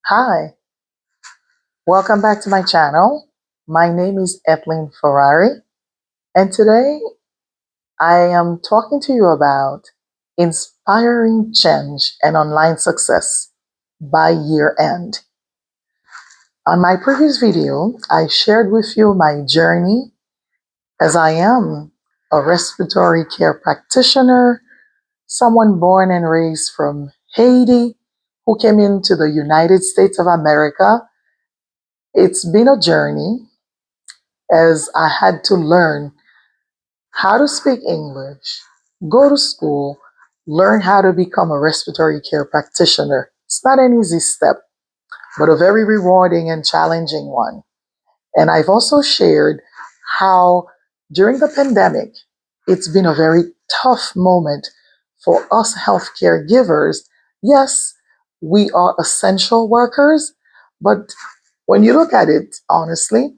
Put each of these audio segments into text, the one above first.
Hi, welcome back to my channel. My name is Etlin Ferrari, and today I am talking to you about inspiring change and online success by year end. On my previous video, I shared with you my journey as I am a respiratory care practitioner, someone born and raised from Haiti who came into the United States of America. It's been a journey as I had to learn how to speak English, go to school, learn how to become a respiratory care practitioner. It's not an easy step, but a very rewarding and challenging one. And I've also shared how during the pandemic, it's been a very tough moment for us healthcare givers. Yes, we are essential workers, but when you look at it honestly,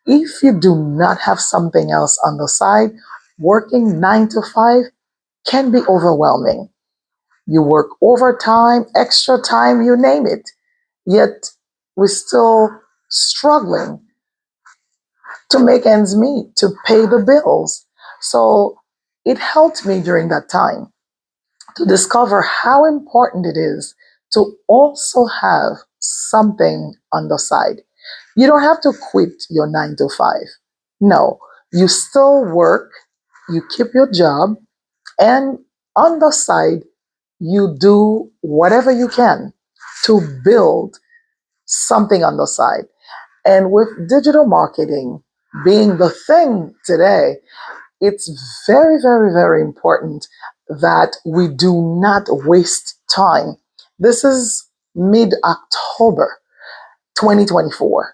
if you do not have something else on the side, working 9 to 5 can be overwhelming. You work overtime, extra time, you name it. Yet we're still struggling to make ends meet, to pay the bills. So it helped me during that time to discover how important it is to also have something on the side. You don't have to quit your 9 to 5. No, you still work, you keep your job, and on the side, you do whatever you can to build something on the side. And with digital marketing being the thing today, it's very, very, very important that we do not waste time. This is mid October 2024.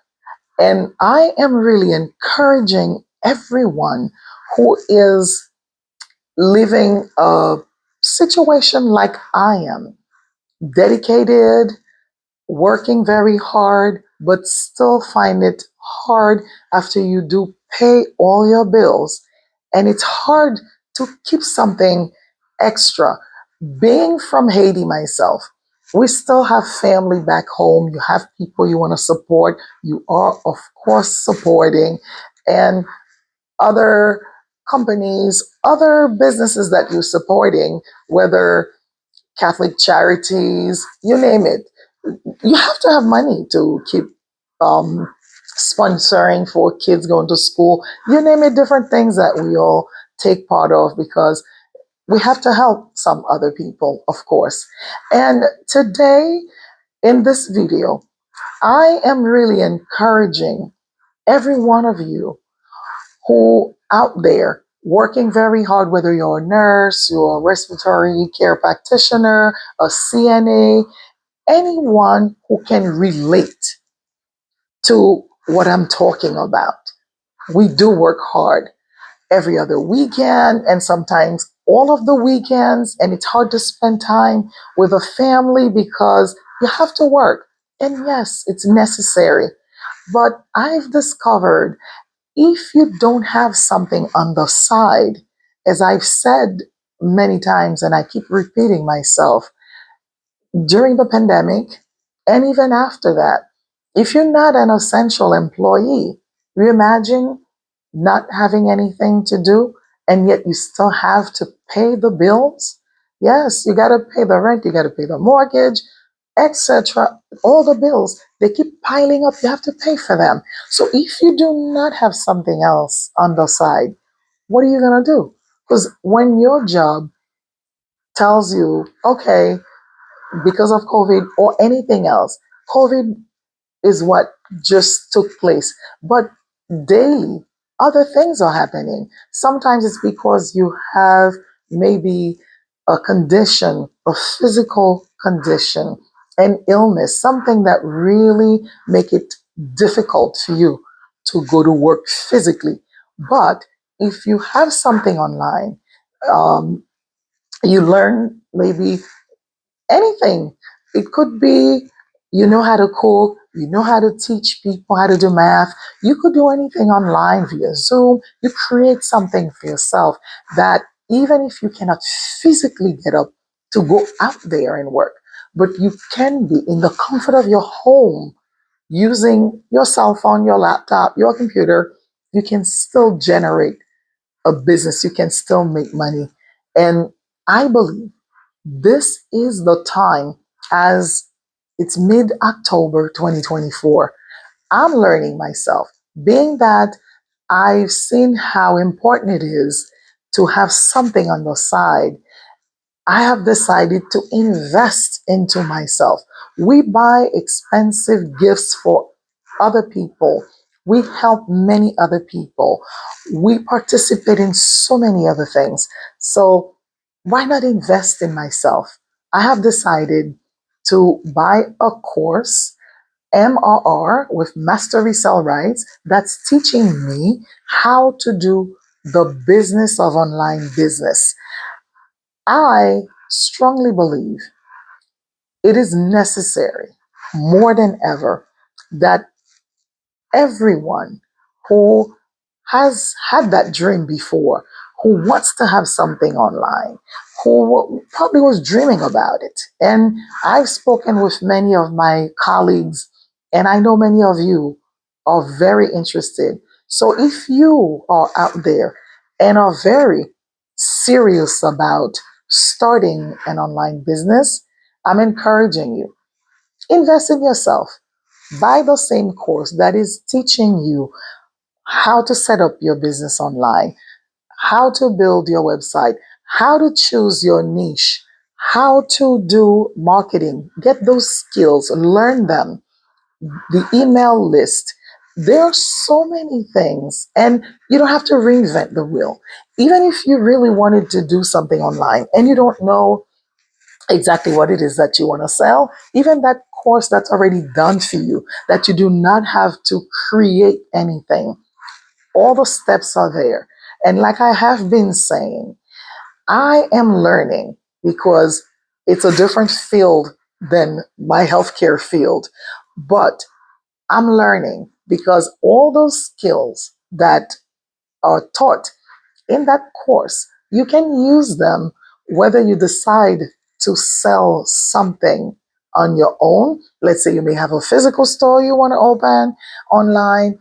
And I am really encouraging everyone who is living a situation like I am, dedicated, working very hard, but still find it hard after you do pay all your bills. And it's hard to keep something extra. Being from Haiti myself, we still have family back home. You have people you want to support. You are, of course, supporting. And other companies, other businesses that you're supporting, whether Catholic charities, you name it, you have to have money to keep um, sponsoring for kids going to school. You name it, different things that we all take part of because we have to help some other people, of course. And today in this video, I am really encouraging every one of you who out there working very hard, whether you're a nurse, you're a respiratory care practitioner, a CNA, anyone who can relate to what I'm talking about. We do work hard every other weekend and sometimes all of the weekends, and it's hard to spend time with a family because you have to work. And yes, it's necessary. But I've discovered if you don't have something on the side, as I've said many times, and I keep repeating myself, during the pandemic and even after that, if you're not an essential employee, you imagine not having anything to do and yet you still have to pay the bills? Yes, you got to pay the rent, you got to pay the mortgage, etc. All the bills, they keep piling up. You have to pay for them. So if you do not have something else on the side, what are you going to do? Because when your job tells you, okay, because of COVID or anything else, COVID is what just took place. But daily, other things are happening. Sometimes it's because you have maybe a condition, a physical condition, an illness, something that really make it difficult for you to go to work physically. But if you have something online, um, you learn maybe anything. It could be you know how to cook, you know how to teach people how to do math. You could do anything online via Zoom. You create something for yourself that even if you cannot physically get up to go out there and work, but you can be in the comfort of your home using your cell phone, your laptop, your computer. You can still generate a business, you can still make money. And I believe this is the time, as it's mid October 2024. I'm learning myself, being that I've seen how important it is to have something on the side. I have decided to invest into myself. We buy expensive gifts for other people. We help many other people. We participate in so many other things. So, why not invest in myself? I have decided to buy a course, MRR, with Master Resell Rights, that's teaching me how to do the business of online business. I strongly believe it is necessary more than ever that everyone who has had that dream before, who wants to have something online, who probably was dreaming about it. And I've spoken with many of my colleagues, and I know many of you are very interested. So if you are out there and are very serious about starting an online business, I'm encouraging you, invest in yourself. Buy the same course that is teaching you how to set up your business online, how to build your website, how to choose your niche, how to do marketing. Get those skills, learn them, the email list. There are so many things, and you don't have to reinvent the wheel. Even if you really wanted to do something online and you don't know exactly what it is that you want to sell, even that course that's already done for you, that you do not have to create anything. All the steps are there. And like I have been saying, I am learning because it's a different field than my healthcare field. But I'm learning because all those skills that are taught in that course, you can use them whether you decide to sell something on your own. Let's say you may have a physical store you want to open online.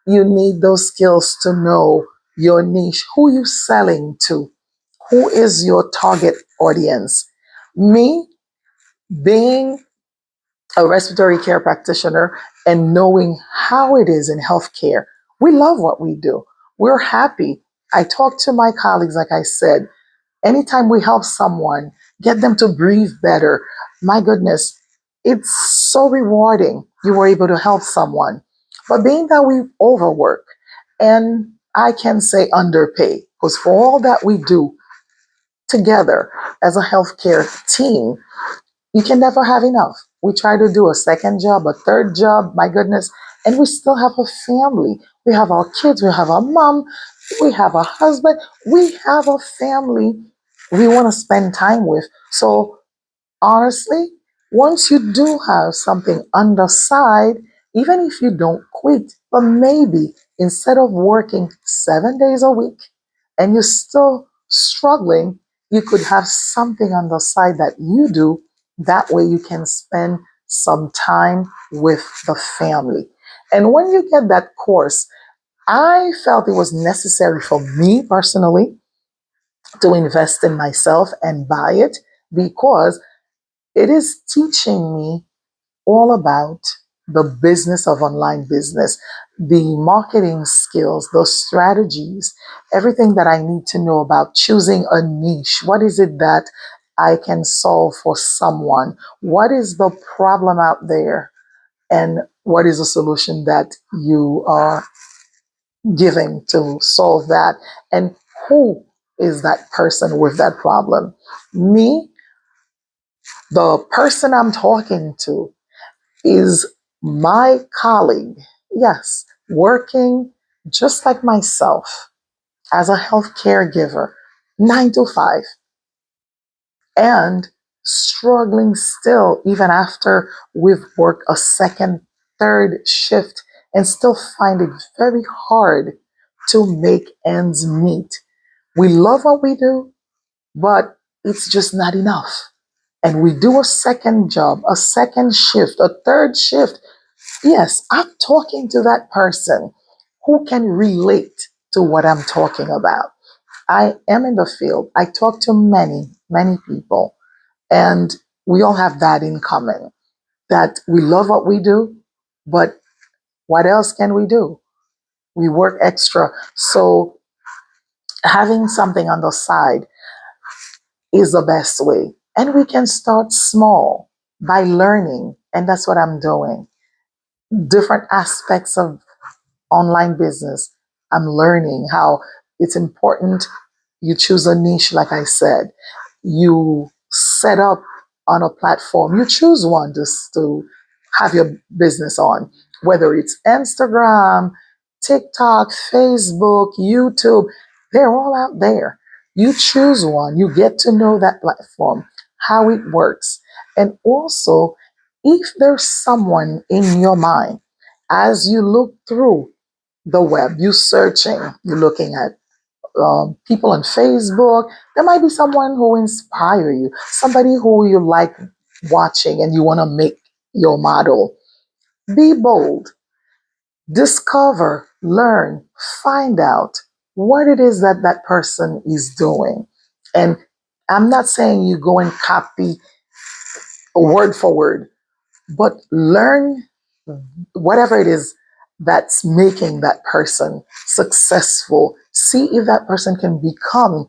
You need those skills to know your niche, who you selling to, who is your target audience. Me being a respiratory care practitioner and knowing how it is in healthcare, we love what we do. We're happy. I talk to my colleagues, like I said, anytime we help someone, get them to breathe better, my goodness, it's so rewarding. You were able to help someone. But being that we overwork, and I can say underpay, because for all that we do together as a healthcare team, you can never have enough. We try to do a second job, a third job, my goodness, and we still have a family. We have our kids, we have our mom, we have a husband, we have a family we want to spend time with. So honestly, once you do have something on the side, even if you don't quit, but maybe instead of working 7 days a week and you're still struggling, you could have something on the side that you do. That way you can spend some time with the family. And when you get that course, I felt it was necessary for me personally to invest in myself and buy it because it is teaching me all about the business of online business, the marketing skills, those strategies, everything that I need to know about choosing a niche. What is it that I can solve for someone? What is the problem out there? And what is the solution that you are giving to solve that? And who is that person with that problem? Me, the person I'm talking to, is my colleague, yes, working just like myself as a health caregiver, 9 to 5, and struggling still, even after we've worked a second, third shift, and still find it very hard to make ends meet. We love what we do, but it's just not enough. and we do a second job, a second shift, a third shift, yes, I'm talking to that person who can relate to what I'm talking about. I am in the field. I talk to many, many people, and we all have that in common, that we love what we do, but what else can we do? We work extra. So having something on the side is the best way. And we can start small by learning. And that's what I'm doing. Different aspects of online business. I'm learning how it's important you choose a niche, like I said. You set up on a platform, you choose one to have your business on, whether it's Instagram, TikTok, Facebook, YouTube, they're all out there. You choose one, you get to know that platform, how it works. And also, if there's someone in your mind, as you look through the web, you searching, you're looking at people on Facebook, there might be someone who inspire you, somebody who you like watching and you want to make your model. Be bold, discover, learn, find out what it is that that person is doing. And I'm not saying you go and copy word for word, but learn whatever it is that's making that person successful. See if that person can become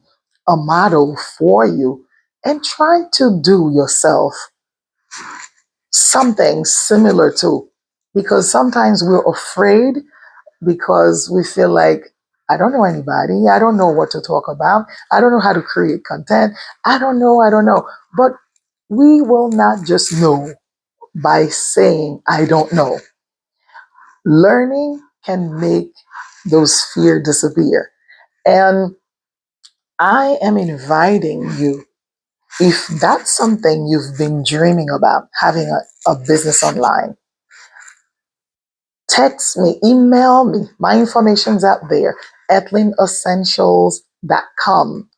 a model for you, and try to do yourself something similar to, because sometimes we're afraid because we feel like, I don't know anybody, I don't know what to talk about, I don't know how to create content, I don't know. But we will not just know by saying I don't know. Learning can make those fear disappear. And I am inviting you, if that's something you've been dreaming about, having a business online, text me, email me. My information's out there, ethlynessentials.com.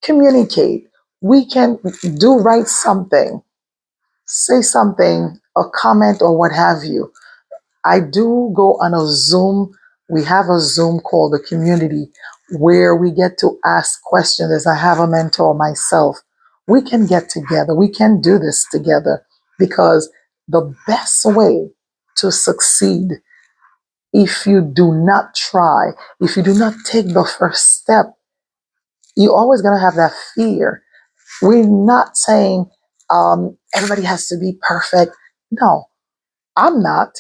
Communicate. We can write something, say something, a comment or what have you. I do go on a Zoom. We have a Zoom called the community, where we get to ask questions. As I have a mentor myself, we can get together. We can do this together, because the best way to succeed, if you do not try, if you do not take the first step, you're always going to have that fear. We're not saying everybody has to be perfect. No, I'm not.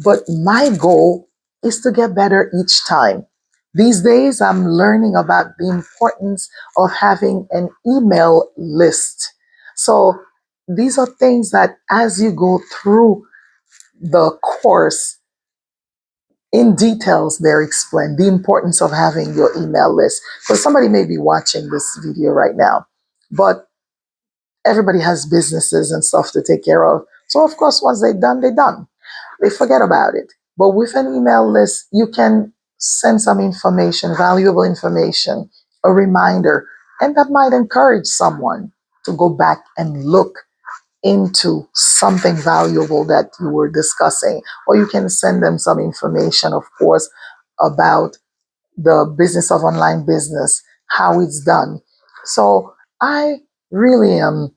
But my goal is to get better each time. These days, I'm learning about the importance of having an email list. So these are things that, as you go through the course, in details, they're explained the importance of having your email list. Because somebody may be watching this video right now, but everybody has businesses and stuff to take care of. So, of course, once they're done, they're done. They forget about it. But with an email list, you can send some information, valuable information, a reminder, and that might encourage someone to go back and look into something valuable that you were discussing. Or you can send them some information, of course, about the business of online business, how it's done. So I really am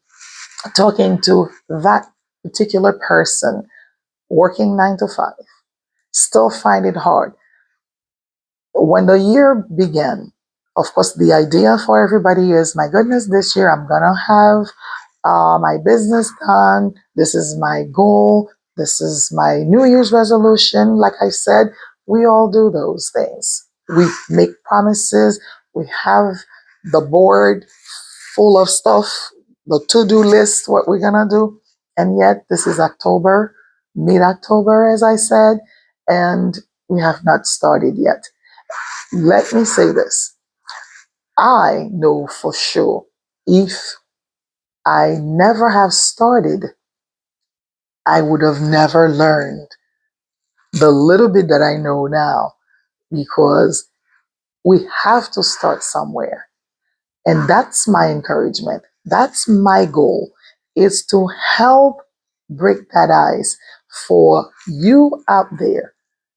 talking to that particular person working 9 to 5, still find it hard. When the year began, of course, the idea for everybody is, my goodness, this year I'm going to have my business done. This is my goal. This is my New Year's resolution. Like I said, we all do those things. We make promises. We have the board full of stuff, the to do list, what we're going to do. And yet, this is October, mid October, as I said, and we have not started yet. Let me say this, I know for sure, if I never have started, I would have never learned the little bit that I know now, because we have to start somewhere. And that's my encouragement. That's my goal, is to help break that ice for you out there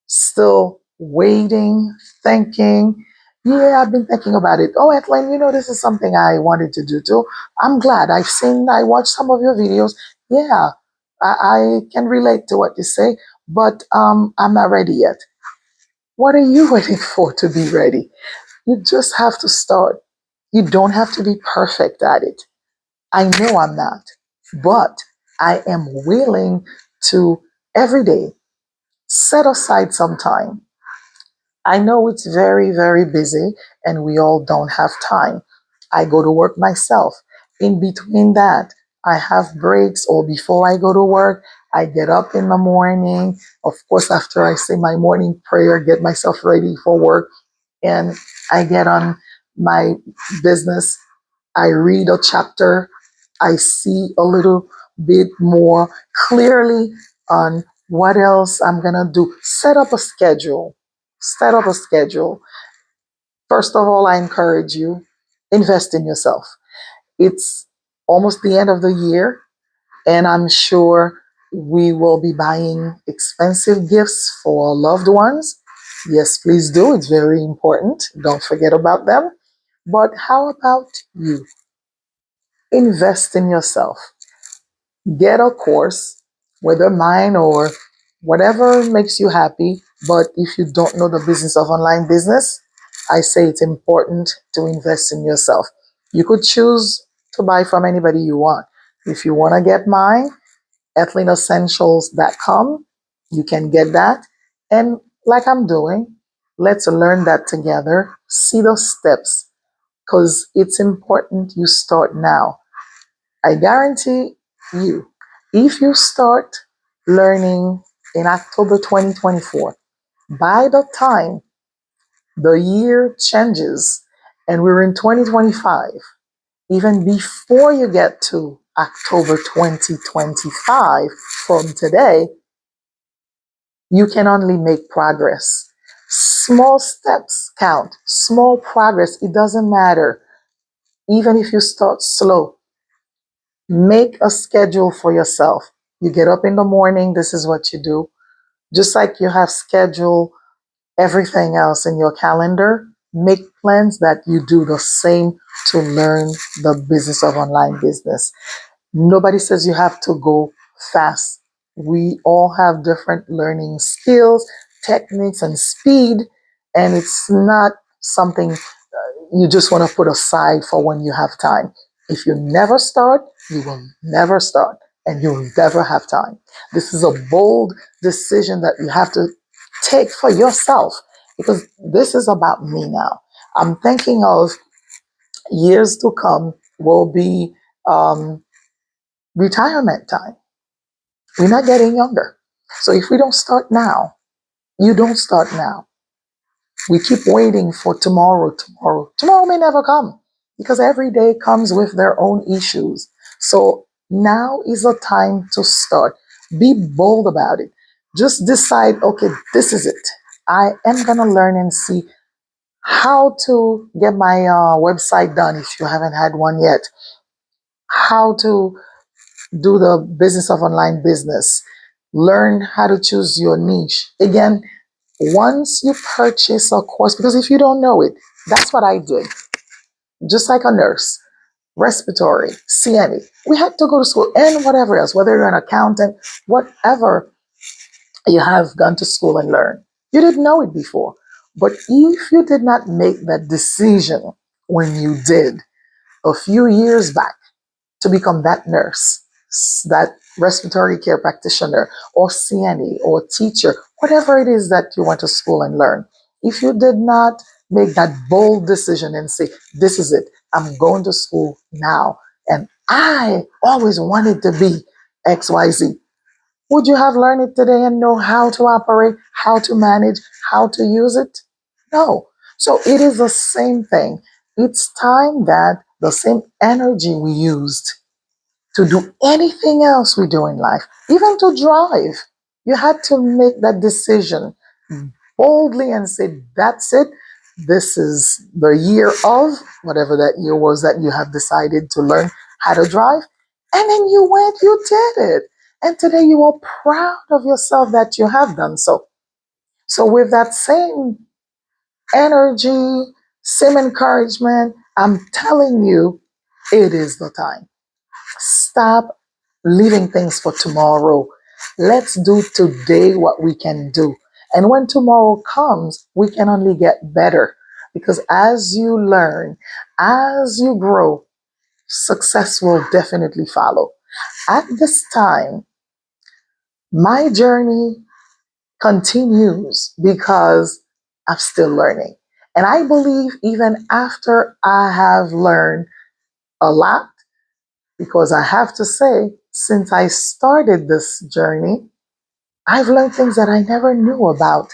still waiting, thinking. Yeah, I've been thinking about it. Oh, Ethlyn, this is something I wanted to do too. I'm glad. I watched some of your videos. Yeah, I can relate to what you say, but I'm not ready yet. What are you waiting for to be ready? You just have to start. You don't have to be perfect at it. I know I'm not, but I am willing to every day set aside some time. I know it's very, very busy and we all don't have time. I go to work myself. In between that, I have breaks, or before I go to work, I get up in the morning. Of course, after I say my morning prayer, get myself ready for work, and I get on my business. I read a chapter. I see a little bit more clearly on what else I'm going to do. Set up a schedule. Set up a schedule. First of all, I encourage you, invest in yourself. It's almost the end of the year, and I'm sure we will be buying expensive gifts for loved ones. Yes, please do. It's very important. Don't forget about them. But how about you? Invest in yourself. Get a course, whether mine or whatever makes you happy. But if you don't know the business of online business, I say it's important to invest in yourself. You could choose to buy from anybody you want. If you want to get mine, EthleenEssentials.com, you can get that. And like I'm doing, let's learn that together, see those steps, because it's important you start now. I guarantee you, if you start learning in October 2024, by the time the year changes and we're in 2025, even before you get to October 2025 from today, you can only make progress. Small steps count, small progress, it doesn't matter. Even if you start slow, make a schedule for yourself. You get up in the morning, this is what you do. Just like you have schedule everything else in your calendar, make plans that you do the same to learn the business of online business. Nobody says you have to go fast. We all have different learning skills, techniques, and speed, and it's not something you just want to put aside for when you have time. If you never start, you will never start and you'll never have time. This is a bold decision that you have to take for yourself, because this is about me now. I'm thinking of years to come will be um, retirement time. We're not getting younger. So if we don't start now, you don't start now. We keep waiting for tomorrow, tomorrow. Tomorrow may never come because every day comes with their own issues. So now is the time to start. Be bold about it. Just decide, okay, this is it. I am going to learn and see how to get my website done if you haven't had one yet, how to do the business of online business, learn how to choose your niche. Again, once you purchase a course, because if you don't know it, that's what I did. Just like a nurse, respiratory, CNA, we had to go to school and whatever else, whether you're an accountant, whatever you have gone to school and learned. You didn't know it before. But if you did not make that decision when you did a few years back to become that nurse, that respiratory care practitioner, or CNA, or teacher, whatever it is that you went to school and learn. If you did not make that bold decision and say, this is it, I'm going to school now, and I always wanted to be XYZ, would you have learned it today and know how to operate, how to manage, how to use it? No. So it is the same thing. It's time that the same energy we used to do anything else we do in life, even to drive. You had to make that decision boldly and say, that's it. This is the year of whatever that year was that you have decided to learn how to drive. And then you went, you did it. And today you are proud of yourself that you have done so. So, with that same energy, same encouragement, I'm telling you, it is the time. Stop leaving things for tomorrow. Let's do today what we can do. And when tomorrow comes, we can only get better. Because as you learn, as you grow, success will definitely follow. At this time, my journey continues because I'm still learning. And I believe even after I have learned a lot, because I have to say, since I started this journey, I've learned things that I never knew about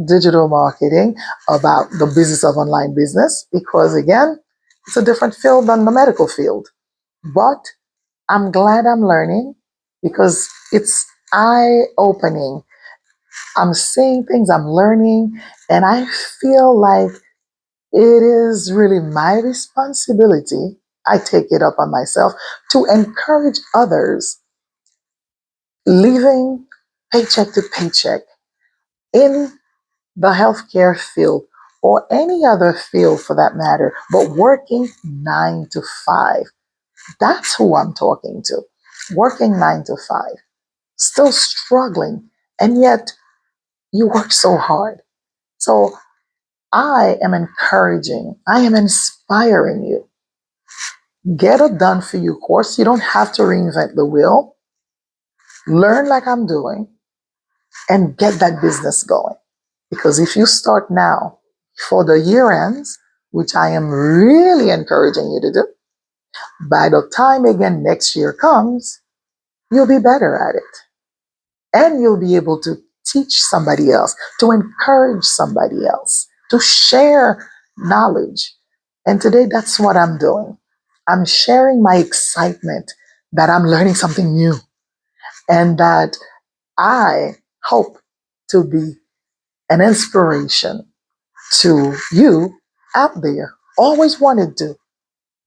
digital marketing, about the business of online business, because again, it's a different field than the medical field. But I'm glad I'm learning because it's eye opening. I'm seeing things, I'm learning, and I feel like it is really my responsibility. I take it up on myself to encourage others living paycheck to paycheck in the healthcare field or any other field for that matter, but working 9 to 5. That's who I'm talking to. Working 9 to 5, still struggling, and yet you work so hard. So I am encouraging, I am inspiring you. Get a done for you course. You don't have to reinvent the wheel. Learn like I'm doing and get that business going. Because if you start now, before the year ends, which I am really encouraging you to do, by the time again next year comes, you'll be better at it. And you'll be able to teach somebody else, to encourage somebody else, to share knowledge. And today, that's what I'm doing. I'm sharing my excitement that I'm learning something new and that I hope to be an inspiration to you out there. Always wanted to,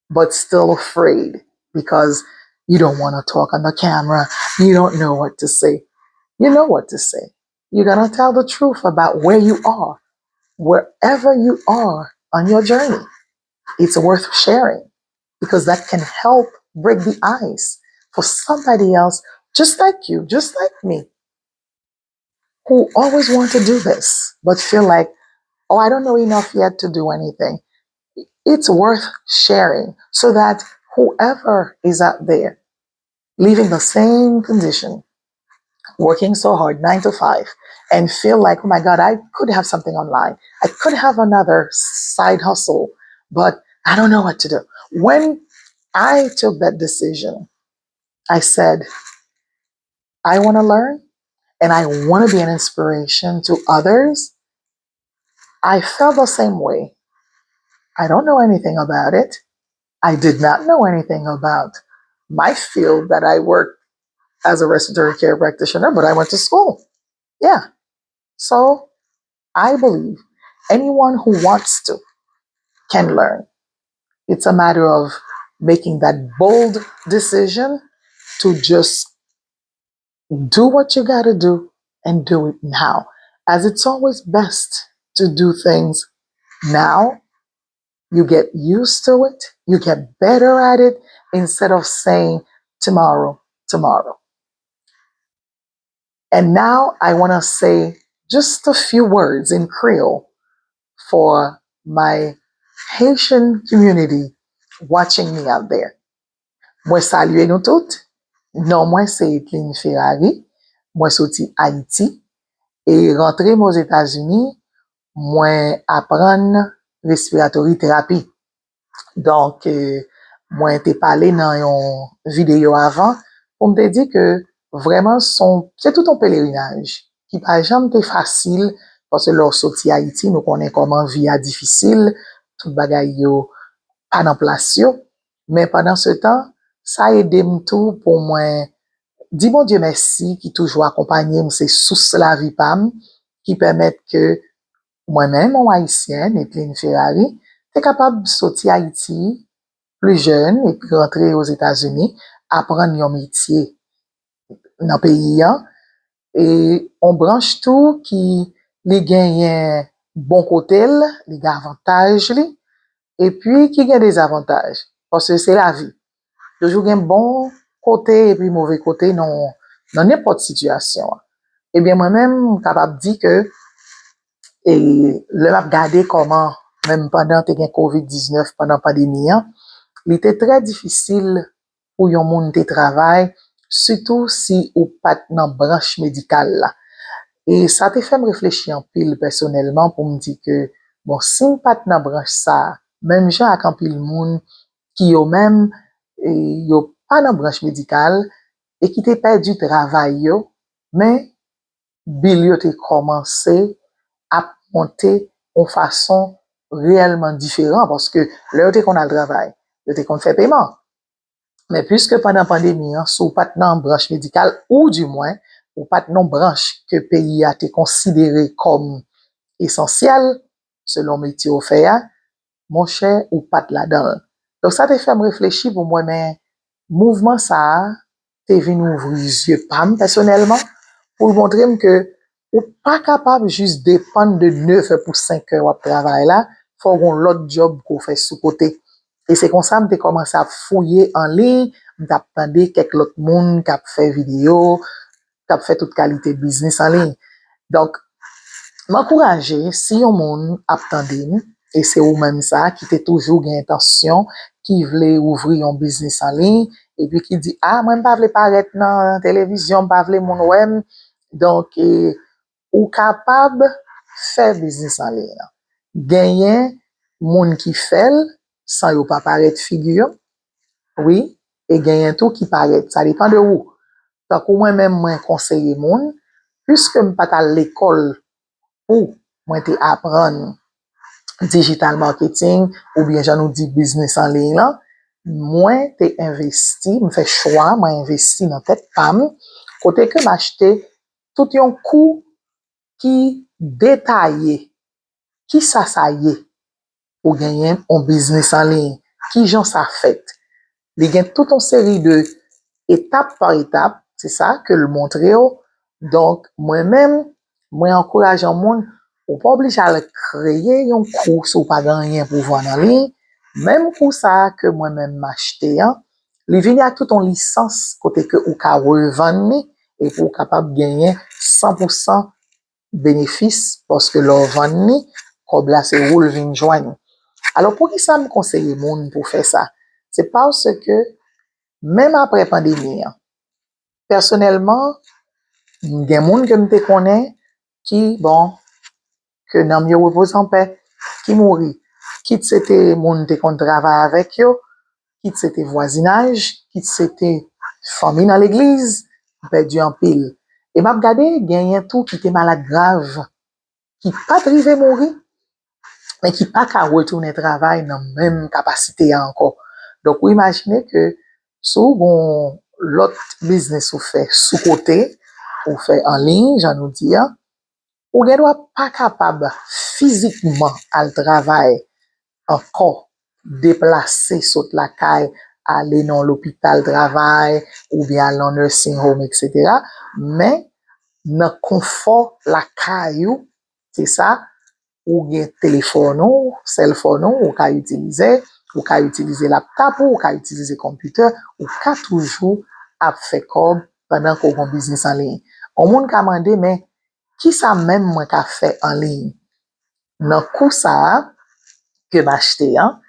but still afraid because you don't want to talk on the camera. You don't know what to say. You know what to say. You're going to tell the truth about where you are, wherever you are on your journey. It's worth sharing because that can help break the ice for somebody else just like you, just like me, who always want to do this, but feel like, oh, I don't know enough yet to do anything. It's worth sharing so that whoever is out there living the same condition, working so hard, 9 to 5, and feel like, oh my God, I could have something online. I could have another side hustle, but I don't know what to do. When I took that decision, I said, I want to learn and I want to be an inspiration to others. I felt the same way. I don't know anything about it. I did not know anything about my field that I work as a respiratory care practitioner, but I went to school. Yeah. So I believe anyone who wants to can learn. It's a matter of making that bold decision to just do what you got to do and do it now. As it's always best to do things now. You get used to it, you get better at it instead of saying tomorrow, tomorrow. And now I want to say just a few words in Creole for my Haitian community watching me out there. Moi salue nou tout. Non, moi c'est Etlin Ferrari. Moi sorti Haïti et rentré aux États-Unis, moi apprendre respiratory therapy. Donc, mwen te pale nan yon video avan pou mte di ke vreman se tout an pelerinaj ki pa jam te fasil parce lor soti Haiti nou konen koman vi a difisil, tout bagay yo pa nan plas yo, men padan se tan, sa ede m tou pou mwen di bon Dieu merci ki toujou akompanye m se sous la vi pam ki permet ke mwen men, mon Haitien, Etlin Ferrari, te kapab soti Haiti plus jeune et puis rentrer aux États-Unis apprendre un métier dans le pays, hein, et on branche tout qui les gagne bon côté, les avantages, et puis qui gagne des avantages. Parce que c'est la vie. Toujours un bon côté et puis mauvais côté dans n'importe situation. Eh bien, moi-même, capable de dire que, et le m'a regardé comment, même pendant que COVID-19, pendant la pandémie, hein, il était très difficile pour yon moun te travail, surtout si ou pas dans branche médicale là. Et ça te fait me réfléchir en pile personnellement pour me dire que, bon, si ou pas dans branche ça, même gens ak en pile moun qui yo même, yo pas dans branche médicale, et qui te perdu travail yo, mais bil yo te commencé à monter en façon réellement différente parce que là yo te qu'on a le travail, yo te qu'on fait paiement. Mais puisque pendant la pandémie, hein, sous pas dans branche médicale ou du moins ou pas non branche que le pays a été considéré comme essentiel selon métier au fait, mon cher ou pas là-dedans. Donc ça te fait me réfléchir pour moi mais mouvement ça t'es venu ouvrir les yeux pam personnellement pour montrer que ou pas capable juste dépendre de 9 heures pour 5 heures de travail là, faut qu'on l'autre job qu'on fait sous côté. Et c'est comme ça que j'ai commencé à fouiller en ligne, d'attendre quelques autres monde qui a fait vidéo, qui a fait toute qualité de business en ligne. Donc, m'encourager si on monde attendait et c'est ou même ça qui était toujours une intention qui voulait ouvrir un business en ligne et puis qui dit ah moi pas voulais paraître dans la télévision pas voulais mon web donc ou capable faire business en ligne gagner monde qui fait sans yo pas paraître figure oui et gagner tout qui paraît ça dépend de où donc moi même moi conseiller monde puisque me pas à l'école ou moi te apprendre digital marketing ou bien j'en nous dit business en ligne là moi te investi me fait choix moi investi dans tête femme côté que m'acheter tout un coût qui détaillé qui ça y est pour gagner un business en ligne qui j'en ça fait il y a toute une série de étape par étape c'est ça que le montrer donc moi-même moi encourage un monde ou pas obligé à créer un cours ou pas gagner pour vendre en ligne même pour ça que moi-même m'acheter hein il vient à toute en licence côté que ou ka revendre et pour capable gagner 100% bénéfice parce que leur vendre comme là c'est roule vinn joindre alors pour qui ça me conseille monde pour faire ça c'est parce que même après pandémie personnellement il y a des gens que me connais qui bon que nan mieux repose en paix qui mourit quitte c'était monde qui travaille avec yo quitte c'était voisinage quitte c'était famille dans l'église perdu en pile et m'a regardé gagné tout qui était malade grave qui pas privé mourir mais qui pas qu'à retourner travail dans même capacité encore donc vous imaginez que sous bon l'autre business ou fait sous côté ou fait en ligne j'en nous dis ou ne doit pas capable physiquement à travail encore déplacer saute la caille aller dans l'hôpital travail ou bien aller dans nursing home etc. mais dans confort la caillou c'est ça ou bien téléphone ou cell phone ou ka utiliser laptop ou ka utiliser computer ou ka toujours a fait comme pendant qu'on a business en ligne on monde ka mandé mais qui ça même moi ka fait en ligne dans coup ça que m'acheter hein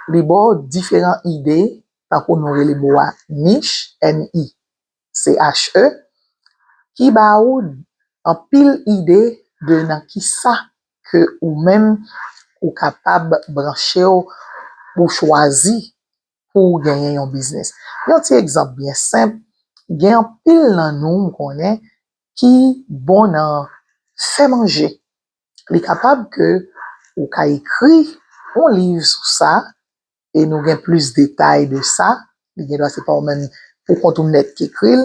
les bon différentes idées tant qu'on aurait les bois niche NICHE qui ba ou en pile idée de dans qui ça que ou même ou capable brancher ou choisir pour gagner un business. Un petit exemple bien simple, il y a un pile dans nous connaît qui bon dans fait manger. Il est capable que ou ka écrit un livre sur ça et nous gain plus de détails de ça. Il y a c'est pas même pour compte net qui écrit,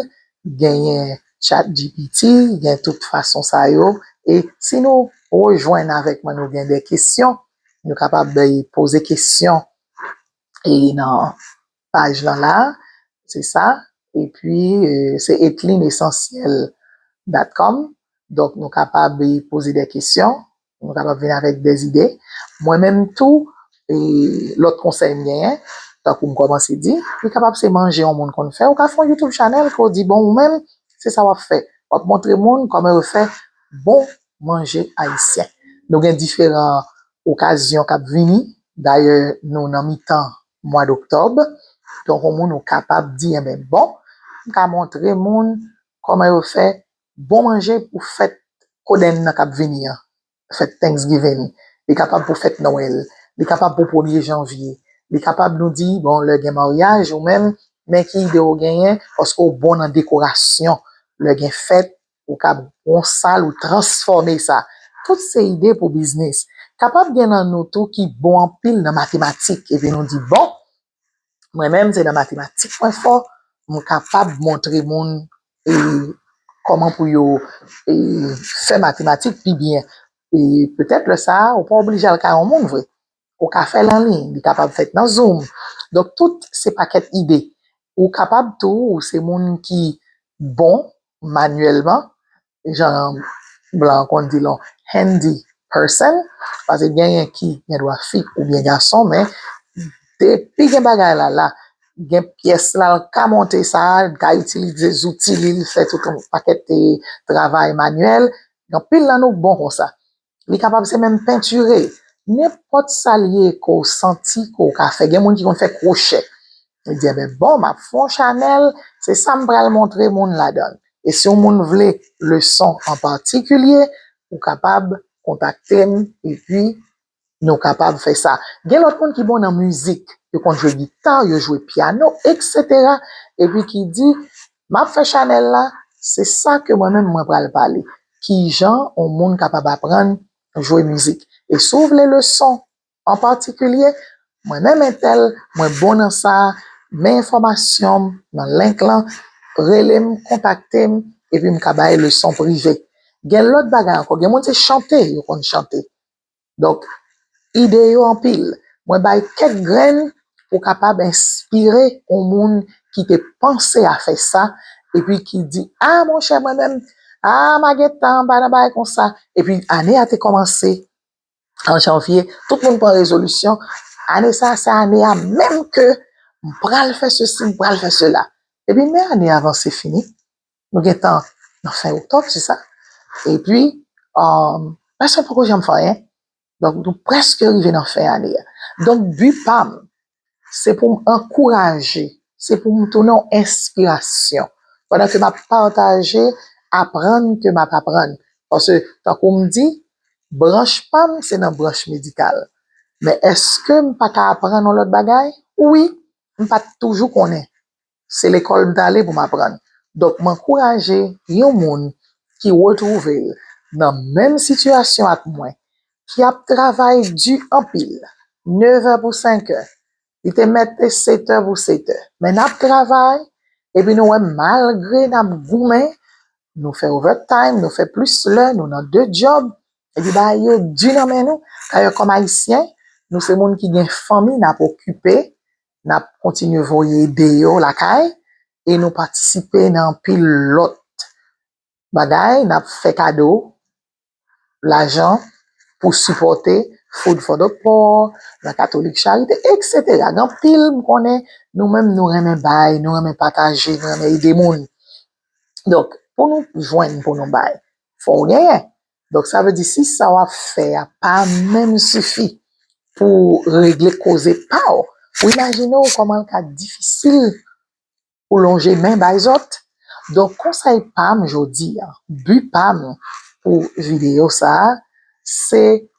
gagne chat GPT, gagne toute façon ça yo et si nous rejoignons avec moi nous gain des questions, nous capable de poser questions et dans page là c'est ça Et puis, c'est etlinessentiel.com. Donc, nous sommes capables de poser des questions, nous sommes capables de venir avec des idées. Moi-même, tout, et l'autre conseil mien, tant qu'on commence à dire, nous sommes capables de manger au monde qu'on fait, ou qu'à faire un YouTube channel qu'on dit, bon, ou même, c'est ça qu'on fait. On va montrer au monde comment on fait bon manger haïtien. Nous avons différentes occasions qui viennent. D'ailleurs, nous avons mi-temps mois d'octobre. Donc, on est capable de dire, ben, bon, on va montrer au monde comment on fait bon manger pour fête Koden n'a cap venir, fête Thanksgiving, il est capable pour fête Noël, il est capable pour 1er janvier, il est capable de nous dire, bon, le gain mariage ou même, mais qui idée au gain, parce qu'on bon en décoration, le gain fête, ou cap on salle ou transformer ça. Toutes ces idées pour business. Capable de dans nous tout qui bon en pile dans mathématiques, et puis nous dit, bon, moi-même, c'est dans mathématiques, moi fort, je suis capable de montrer mon, et comment pour yo faire mathématiques puis bien. Et peut-être le ça, on pas obligé à le faire en monde vrai. Ou ka faire en ligne, il est capable de faire dans Zoom. Donc, toutes ces paquets d'idées, ou capable tout, ou c'est monde qui bon manuellement, genre blanc qu'on dit là, handy person, parce que bien qui, il doit fille ou bien garçon, mais depuis gen bagay là, gen pièce là, ka monter ça, ka utiliser des outils, il fait tout un paquet de travail manuel. Donc, pile là, nous bon comme ça. Il est capable de même peinturer. N'importe ça lié qu'on senti qu'on a fait. Il y a des gens qui ont fait crochet. Il dit, ben bon, ma fond Chanel, c'est ça me le montrer moun la donne. Et si on moun vle le son en particulier, ou capable de contacter et puis nous capables de faire ça. Il y a l'autre monde qui est bon en musique, qui joue guitare, qui joue piano, etc. Et puis qui dit, ma fait Chanel là, c'est ça que moi-même moi vais parler. Qui gens au monde capable d'apprendre à jouer musique. Et sauve les leçons en particulier, moi-même un tel, moi bon dans ça, mes informations dans link là, relève, contacter et puis me cabaye leçon privée. Il y a l'autre bagage encore, il y a monde qui chanter, ils vont chanter. Donc, idée en pile. Moi, bay quelques graines pour capable inspirer au monde qui te pensé à faire ça et puis qui dit ah mon cher moi-même ma guetan bay comme ça et puis année a été commencé en janvier tout le monde prend résolution année ça c'est année à même que m'pral faire ceci m'pral faire cela et puis mais année avant c'est fini nous guetan en fin octobre c'est ça et puis personne pourquoi j'aime faire rien. Donc, nous presque arrivés dans fin année. Donc, but PAM, c'est pour m'encourager, c'est pour me donner une inspiration. Pendant que m'a partager, apprendre que m'a apprendre. Parce que, tant qu'on me dit, branche PAM, c'est dans branche médicale. Mais est-ce que m'pas qu'à apprendre dans l'autre bagaille? Oui, m'pas toujours connaît. C'est l'école d'aller pour m'apprendre. Donc, m'encourager, yon moun qui retrouve dans même situation avec moi, qui a travaillé du en pile, 9 heures pour 5 heures. Il te mette 7 heures pour 7 heures. Mais n'a travail, et puis nous, malgré n'a goumé, nous fait overtime, nous fait plus l'heure, nous avons 2 jobs. Et puis, bah, yo, du nan men nous. D'ailleurs, comme haïtien, nous, c'est moun qui gen famille, n'a pas occupé, n'a continué voyer aider yo la caille, et nous participer dans pile l'autre bagay, n'a fait cadeau, l'argent, pour supporter Food for the Poor, la catholique charité, etc. Dans pile, nous-mêmes, nous remen bay, nous remen partager, nous remen aider moun. Donc, pour nous joindre, pour nous bay, faut rien. Donc, ça veut dire, si ça va faire, pas même suffit pour régler, causer pas, vous imaginez comment c'est difficile pour longer main bay autres. Donc, conseil PAM, je dis, but PAM pour vidéo ça, c'est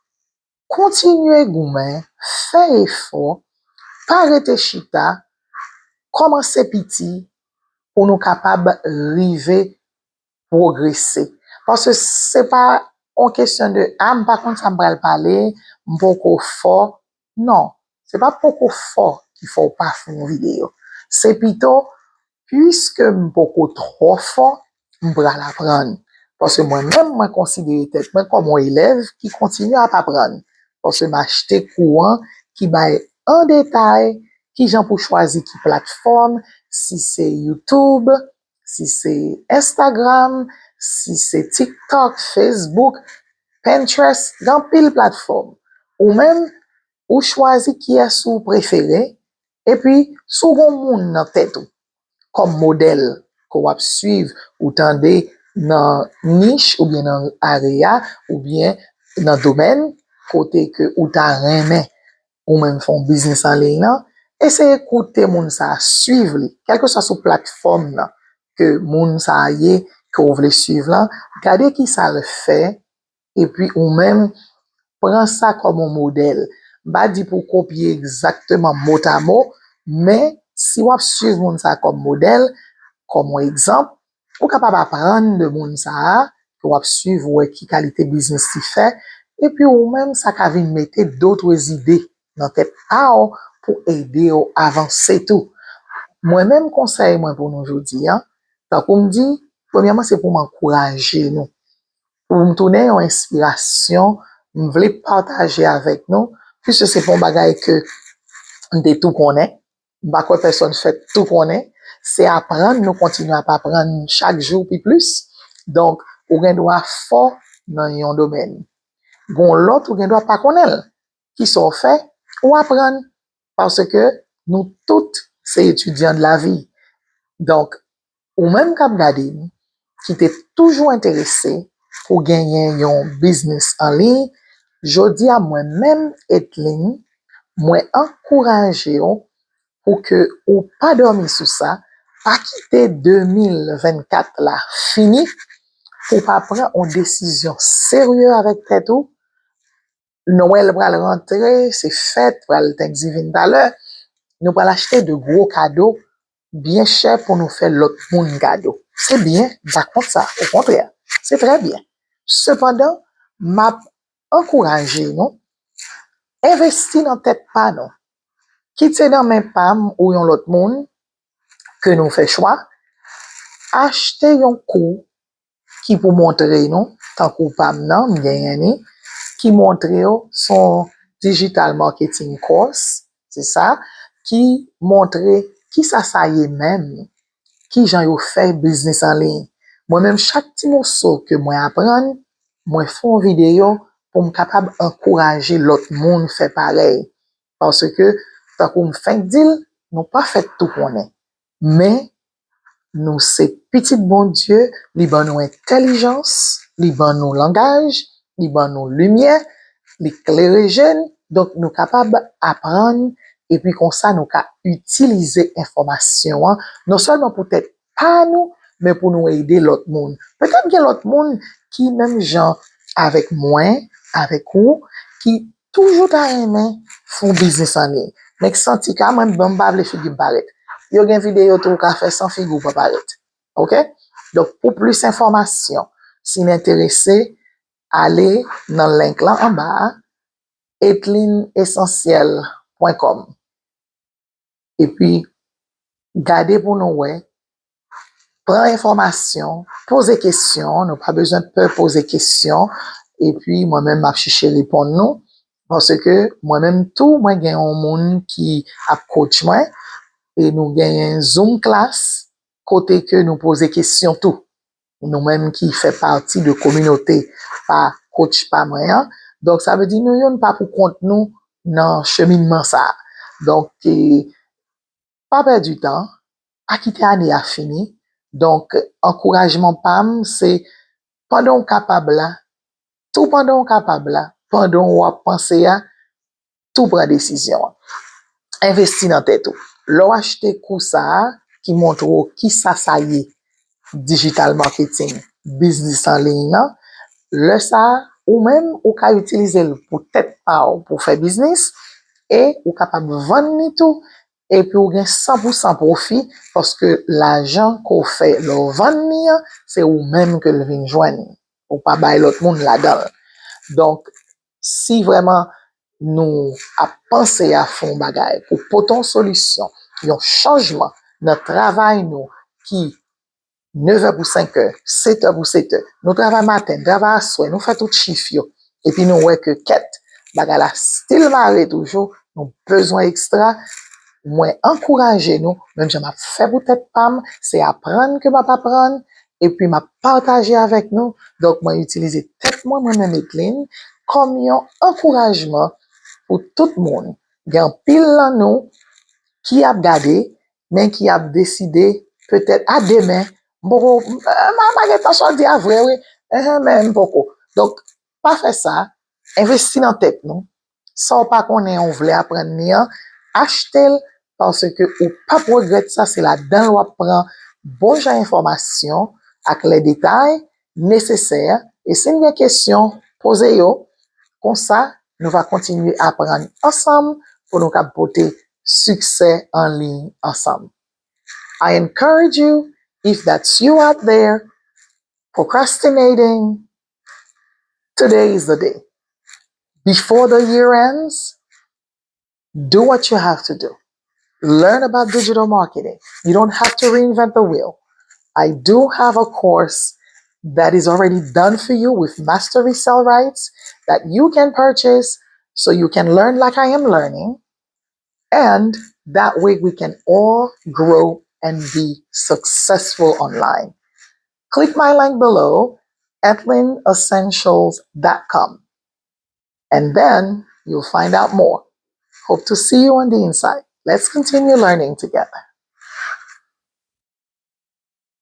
continuer goumen, faire effort, pas arrêter chita, commencer petit pour nous capables river progresser. Parce que c'est pas en question de par contre ça me va parler beaucoup fort. Non, c'est pas beaucoup fort qu'il faut pas faire une vidéo. C'est plutôt puisque beaucoup trop fort, me va l'apprendre. Parce que moi-même, moi considère tête comme un élève qui continue à apprendre. Parce que m'acheter courant qui va en détail, qui j'en pour choisir qui plateforme, si c'est YouTube, si c'est Instagram, si c'est TikTok, Facebook, Pinterest, dans pile plateforme. Ou même, ou choisi qui est sous préféré, et puis, sous bon moun nan tête ou, comme modèle qu'on va suivre ou tendez dans niche ou bien dans area ou bien dans domaine côté que ou ta remet ou même font business en ligne là, essayez écouter moun ça suivre li, quelle que soit sur plateforme là que moun ça y est que vous voulez suivre là, regardez qui ça le fait et puis ou même prends ça comme un modèle. Pas dit pour copier exactement mot à mot, mais si vous suivez moun ça comme modèle, comme exemple, ou capable apprendre de moun ça, ou suivre ouais, qui qualité business il fait, et puis ou même ça ka vinn mettre d'autres idées dans tête pour aider à avancer tout. Moi-même conseil moi pour nous aujourd'hui, hein, donc on me dit, premièrement c'est pour m'encourager nous, pour me donner une inspiration, me voulais partager avec nous, puisque c'est pour bagay que de tout connaît, pas quoi personne fait tout connaît, c'est apprendre, nous continuons à apprendre chaque jour puis plus. Donc, ou gen doit fort dans un domaine. Gon l'autre ou gen doit pas connaître. Qui sont fait ou apprendre parce que nous toutes c'est étudiants de la vie. Donc, ou même k'ap gade qui était toujours intéressé pour gagner un business en ligne, jodi à moi-même Etline, moi encourager pour que ou pas dormir sous ça, pas quitter 2024 là fini pour pas prendre une décision sérieuse avec tête ou Noël va rentrer, c'est fête, pour le Thanksgiving d'alors, nous allons acheter de gros cadeaux bien chers pour nous faire l'autre monde cadeau. C'est bien, par contre ça, au contraire, c'est très bien. Cependant, m'a encouragé, non, investir dans tête pas, non, quitter dans mes pam ou yon l'autre monde, que nous fait choix, acheter un cours qui pour montrer non tant qu'on pas nan gagner qui montre son digital marketing course, c'est ça, qui montre qui ça y est même, qui j'en yo fait business en ligne. Moi-même chaque petit morceau que moi apprendre, moi fais une vidéo pour me capable encourager l'autre monde fait pareil parce que tant qu'on fait deal, nous pas fait tout connaît. Mais nous c'est petit bon Dieu, li ban nous intelligence, li ban nous langage, li ban nous lumière, li clairer jeune, donc nous capables apprendre et puis comme ça nous ca utiliser information hein, non seulement pour être pas nous mais pour nous aider l'autre monde. Peut-être qu'il y a l'autre monde qui même gens avec moi, avec vous qui toujours ta aimé font business en ligne. Mais senti quand même bon pas les figure paraître. Yo gen vidéo tout ka fait sans figure pour paraître. OK? Donc pour plus d'informations, si intéressé, allez dans le link là en bas etlineessentiel.com. Et puis gardez pour nous ouais, prends information, posez questions, nous pas besoin de peur poser questions et puis moi-même m'a chercher répondre nous parce que moi-même tout moi gagne un monde qui a coach moi et nous gagnons Zoom class côté que nous poser questions tout nous-mêmes qui fait partie de communauté pas coach pas moyen donc ça veut dire nous yon pas pour compte nous dans cheminement ça donc pas perdre du temps pas quitter année à fini donc encouragement pam c'est pendant on capable là tout pendant on capable là pendant on penser à tout prendre décision investir dans tête tout l'on acheter coup ça qui montre qui ça y est digital marketing business en ligne là le ça ou même ou ka utiliser pour tête pas pour faire business et ou capable vendre tout et puis ou gain 100% profit parce que l'argent qu'on fait le vendre c'est ou même que le vinn joindre ou pas bailler l'autre monde là-dedans donc si vraiment nous a pensé à fond bagay pour poton solution un changement dans travail nous qui 9h pour 5h, 7h pour 7h. Nous travaillons matin, travaillons soir, nous faisons tout chiffre. Et puis nous voyons que quête, bagala style maré toujours, nous besoin extra. moi encourager nous, même je m'a fait peut-être pas, c'est apprendre que m'a pas apprendre, et puis m'a partager avec nous. Donc, moi utiliser tête moi-même Etlin comme un encouragement pour tout le monde. Il y a un pile là nous qui a gardé, mais qui a décidé peut-être à demain, bon, ma intention dit à vrai, oui, même beaucoup. Donc, pas faire ça, investir dans tête, non? Sans pas qu'on ait, on voulait apprendre ni acheter parce que ou pas regretter ça, c'est là-dedans, on prend bon genre d'informations avec les détails nécessaires. Et c'est une question, posez-yo, comme ça, nous va continuer à apprendre ensemble pour nous capoter succès en ligne ensemble. I encourage you, if that's you out there, procrastinating, today is the day. Before the year ends, do what you have to do. Learn about digital marketing. You don't have to reinvent the wheel. I do have a course that is already done for you with master resale rights that you can purchase so you can learn like I am learning. And that way we can all grow and be successful online. Click my link below, etlinessentials.com. And then you'll find out more. Hope to see you on the inside. Let's continue learning together.